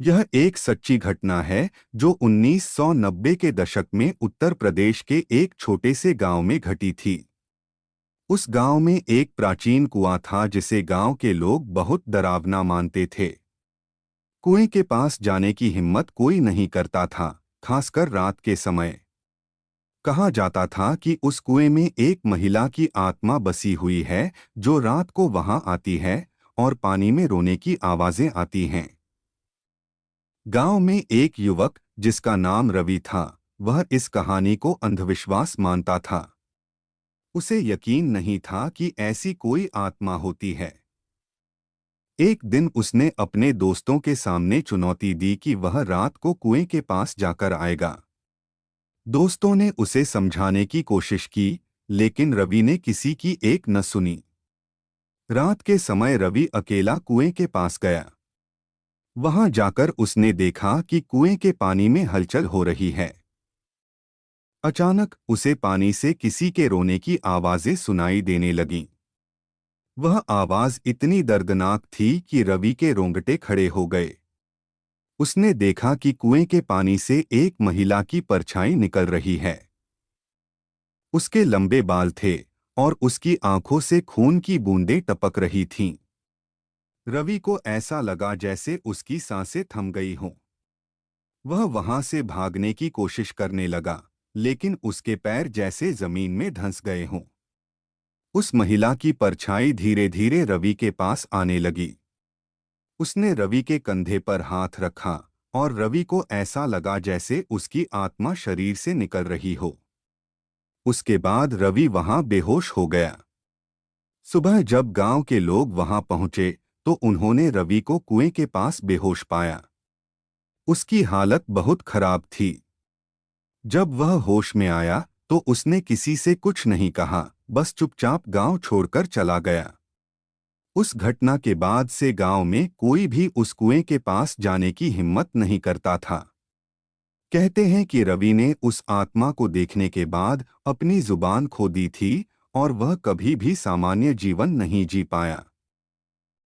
यह एक सच्ची घटना है जो 1990 के दशक में उत्तर प्रदेश के एक छोटे से गांव में घटी थी। उस गांव में एक प्राचीन कुआं था जिसे गांव के लोग बहुत डरावना मानते थे। कुएं के पास जाने की हिम्मत कोई नहीं करता था, खासकर रात के समय। कहा जाता था कि उस कुएं में एक महिला की आत्मा बसी हुई है जो रात को वहां आती है और पानी में रोने की आवाजें आती हैं। गांव में एक युवक जिसका नाम रवि था, वह इस कहानी को अंधविश्वास मानता था। उसे यकीन नहीं था कि ऐसी कोई आत्मा होती है। एक दिन उसने अपने दोस्तों के सामने चुनौती दी कि वह रात को कुएं के पास जाकर आएगा। दोस्तों ने उसे समझाने की कोशिश की, लेकिन रवि ने किसी की एक न सुनी। रात के समय रवि अकेला कुएं के पास गया। वहां जाकर उसने देखा कि कुएं के पानी में हलचल हो रही है। अचानक उसे पानी से किसी के रोने की आवाजें सुनाई देने लगीं। वह आवाज इतनी दर्दनाक थी कि रवि के रोंगटे खड़े हो गए। उसने देखा कि कुएं के पानी से एक महिला की परछाई निकल रही है। उसके लंबे बाल थे और उसकी आंखों से खून की बूंदें टपक रही थीं। रवि को ऐसा लगा जैसे उसकी सांसें थम गई हों। वह वहां से भागने की कोशिश करने लगा, लेकिन उसके पैर जैसे जमीन में धंस गए हों। उस महिला की परछाई धीरे धीरे रवि के पास आने लगी। उसने रवि के कंधे पर हाथ रखा और रवि को ऐसा लगा जैसे उसकी आत्मा शरीर से निकल रही हो। उसके बाद रवि वहां बेहोश हो गया। सुबह जब गांव के लोग वहां पहुंचे तो उन्होंने रवि को कुएं के पास बेहोश पाया। उसकी हालत बहुत खराब थी। जब वह होश में आया तो उसने किसी से कुछ नहीं कहा, बस चुपचाप गांव छोड़कर चला गया। उस घटना के बाद से गांव में कोई भी उस कुएं के पास जाने की हिम्मत नहीं करता था। कहते हैं कि रवि ने उस आत्मा को देखने के बाद अपनी जुबान खो दी थी और वह कभी भी सामान्य जीवन नहीं जी पाया।